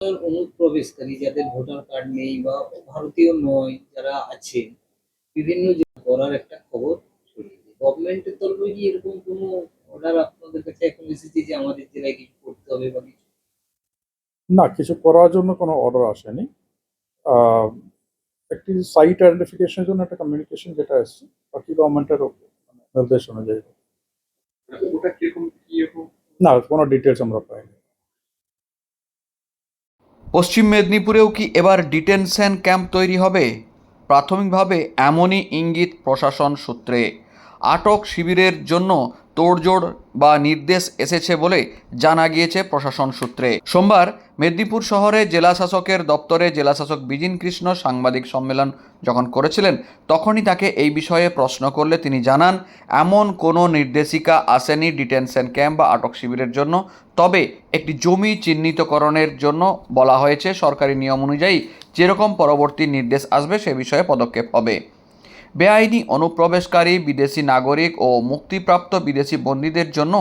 অনুপ্রবেশকারী যাদের voter card নেই বা ভারতীয় নয় যারা আছে বিভিন্ন করার একটা খবর ছড়িয়েছে। গভর্নমেন্টের তরফে কি এরকম কোনো অর্ডার আপনাদের কাছে এখন এসেছে যে আমাদের জেলায় কিছু করতে হবে বা কিছু? না, কিছু করার জন্য কোনো অর্ডার আসেনি। আহ, একটি সাইট আইডেন্টিফিকেশনের জন্য একটা কমিউনিকেশন যেটা এসছে, বাকি গভর্নমেন্টের নির্দেশ অনুযায়ী। ওটা কিরকম কি এরকম? না, কোনো ডিটেলস আমরা পাইনি। পশ্চিম মেদিনীপুরেও কি এবার ডিটেনশন ক্যাম্প তৈরি হবে? প্রাথমিকভাবে এমনই ইঙ্গিত প্রশাসন সূত্রে। আটক শিবিরের জন্য তোড়জোড় বা নির্দেশ এসেছে বলে জানা গিয়েছে প্রশাসন সূত্রে। সোমবার মেদিনীপুর শহরে জেলাশাসকের দপ্তরে জেলাশাসক বিজিন কৃষ্ণ সাংবাদিক সম্মেলন যখন করেছিলেন তখনই তাকে এই বিষয়ে প্রশ্ন করলে তিনি জানান, এমন কোনো নির্দেশিকা আসেনি ডিটেনশন ক্যাম্প বা আটক শিবিরের জন্য। তবে একটি জমি চিহ্নিতকরণের জন্য বলা হয়েছে। সরকারি নিয়ম অনুযায়ী যেরকম পরবর্তী নির্দেশ আসবে সে বিষয়ে পদক্ষেপ হবে। বেআইনি অনুপ্রবেশকারী বিদেশি নাগরিক ও মুক্তিপ্রাপ্ত বিদেশি বন্দীদের জন্য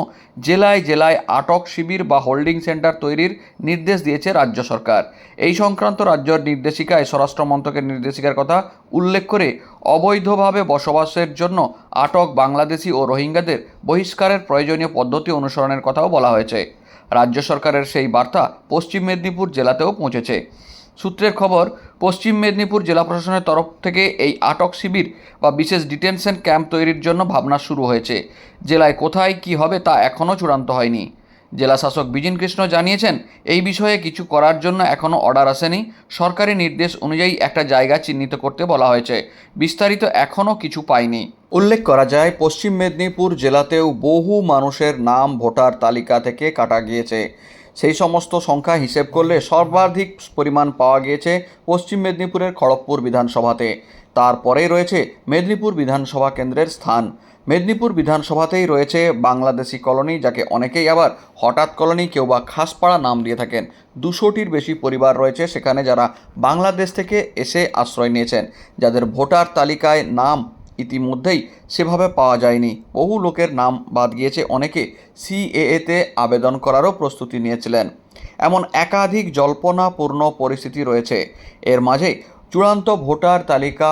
জেলায় জেলায় আটক শিবির বা হোল্ডিং সেন্টার তৈরির নির্দেশ দিয়েছে রাজ্য সরকার। এই সংক্রান্ত রাজ্যের নির্দেশিকায় স্বরাষ্ট্র মন্ত্রকের নির্দেশিকার কথা উল্লেখ করে অবৈধভাবে বসবাসের জন্য আটক বাংলাদেশি ও রোহিঙ্গাদের বহিষ্কারের প্রয়োজনীয় পদ্ধতি অনুসরণের কথাও বলা হয়েছে। রাজ্য সরকারের সেই বার্তা পশ্চিম মেদিনীপুর জেলাতেও পৌঁছেছে। সূত্রের খবর, পশ্চিম মেদিনীপুর জেলা প্রশাসনের তরফ থেকে এই আটক শিবির বা বিশেষ ডিটেনশন ক্যাম্প তৈরির জন্য ভাবনা শুরু হয়েছে। জেলায় কোথায় কি হবে তা এখনও চূড়ান্ত হয়নি। জেলা শাসক বিজিন কৃষ্ণ জানিয়েছেন, এই বিষয়ে কিছু করার জন্য এখনও অর্ডার আসেনি। সরকারি নির্দেশ অনুযায়ী একটা জায়গা চিহ্নিত করতে বলা হয়েছে। বিস্তারিত এখনও কিছু পাইনি। উল্লেখ করা যায়, পশ্চিম মেদিনীপুর জেলাতেও বহু মানুষের নাম ভোটার তালিকা থেকে কাটা গিয়েছে। সেই সমস্ত সংখ্যা হিসেব করলে সর্বাধিক পরিমাণ পাওয়া গিয়েছে পশ্চিম মেদিনীপুরের খড়গপুর বিধানসভাতে। তারপরেই রয়েছে মেদিনীপুর বিধানসভা কেন্দ্রের স্থান। মেদিনীপুর বিধানসভাতেই রয়েছে বাংলাদেশি কলোনি, যাকে অনেকেই আবার হঠাৎ কলোনি, কেউ বা খাসপাড়া নাম দিয়ে থাকেন। 200টির বেশি পরিবার রয়েছে সেখানে, যারা বাংলাদেশ থেকে এসে আশ্রয় নিয়েছেন, যাদের ভোটার তালিকায় নাম ইতিমধ্যেই সেভাবে পাওয়া যায়নি। বহু লোকের নাম বাদ গিয়েছে, অনেকে সিএএতে আবেদন করারও প্রস্তুতি নিয়েছিলেন। এমন একাধিক জল্পনাপূর্ণ পরিস্থিতি রয়েছে। এর মাঝে চূড়ান্ত ভোটার তালিকা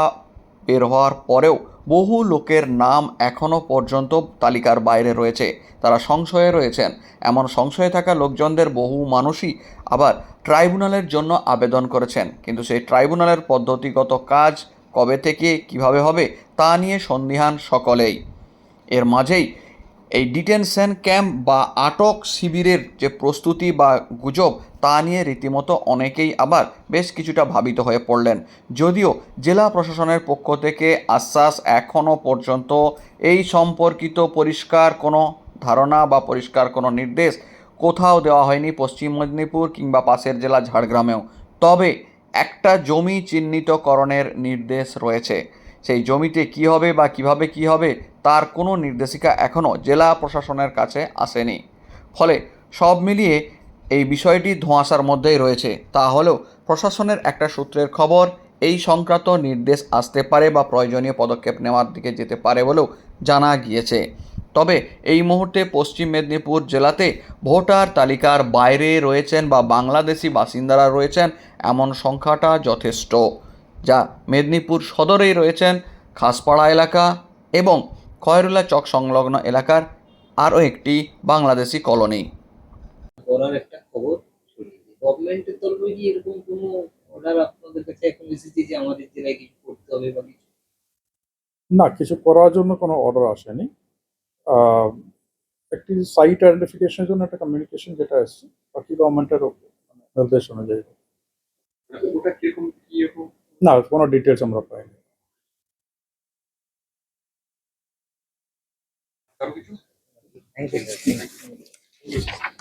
বের হওয়ার পরেও বহু লোকের নাম এখনও পর্যন্ত তালিকার বাইরে রয়েছে। তারা সংশয়ে রয়েছেন। এমন সংশয়ে থাকা লোকজনদের বহু মানুষই আবার ট্রাইব্যুনালের জন্য আবেদন করেছেন, কিন্তু সেই ট্রাইব্যুনালের পদ্ধতিগত কাজ কবে থেকে কিভাবে হবে তা নিয়ে সন্দিহান সকলেই। এর মাঝেই এই ডিটেনশন ক্যাম্প বা আটক শিবিরের যে প্রস্তুতি বা গুজব তা নিয়ে রীতিমতো অনেকেই আবার বেশ কিছুটা ভাবিত হয়ে পড়লেন। যদিও জেলা প্রশাসনের পক্ষ থেকে আশ্বাস, এখনও পর্যন্ত এই সম্পর্কিত পরিষ্কার কোনো ধারণা বা পরিষ্কার কোনো নির্দেশ কোথাও দেওয়া হয়নি পশ্চিম মেদিনীপুর কিংবা পাশের জেলা ঝাড়গ্রামেও। তবে একটা জমি চিহ্নিতকরণের নির্দেশ রয়েছে। সেই জমিতে কী হবে বা কিভাবে কী হবে তার কোনো নির্দেশিকা এখনও জেলা প্রশাসনের কাছে আসেনি। ফলে সব মিলিয়ে এই বিষয়টি ধোঁয়াশার মধ্যেই রয়েছে। তাহলেও প্রশাসনের একটা সূত্রের খবর, এই সংক্রান্ত নির্দেশ আসতে পারে বা প্রয়োজনীয় পদক্ষেপ নেওয়ার দিকে যেতে পারে বলেও জানা গিয়েছে। তবে এই মুহূর্তে পশ্চিম মেদিনীপুর জেলাতে ভোটার তালিকার বাইরে রয়েছেন বা বাংলাদেশি বাসিন্দারা রয়েছেন এমন সংখ্যাটা যথেষ্ট। যা মেদিনীপুর সদরেই রয়েছেন খাসপাড়া এলাকা এবং খয়রুল্লাহ চক সংলগ্ন এলাকার আরও একটি বাংলাদেশি কলোনি। করার একটা খবর ছড়িয়েছে। গভর্নমেন্টের তরফে কি এরকম কোনো অর্ডার আপনাদের কাছে এখন এসেছে যে আমাদের জেলায় কিছু করতে হবে বা কিছু? না, কিছু করার জন্য কোনো অর্ডার আসেনি। আহ, একটি সাইট আইডেন্টিফিকেশনের জন্য একটা কমিউনিকেশন যেটা এসছে, বাকি গভর্নমেন্টের নির্দেশ অনুযায়ী। ওটা কিরকম কি এরকম? না, কোনো ডিটেলস আমরা পাইনি। কারো কিছু? Thank you.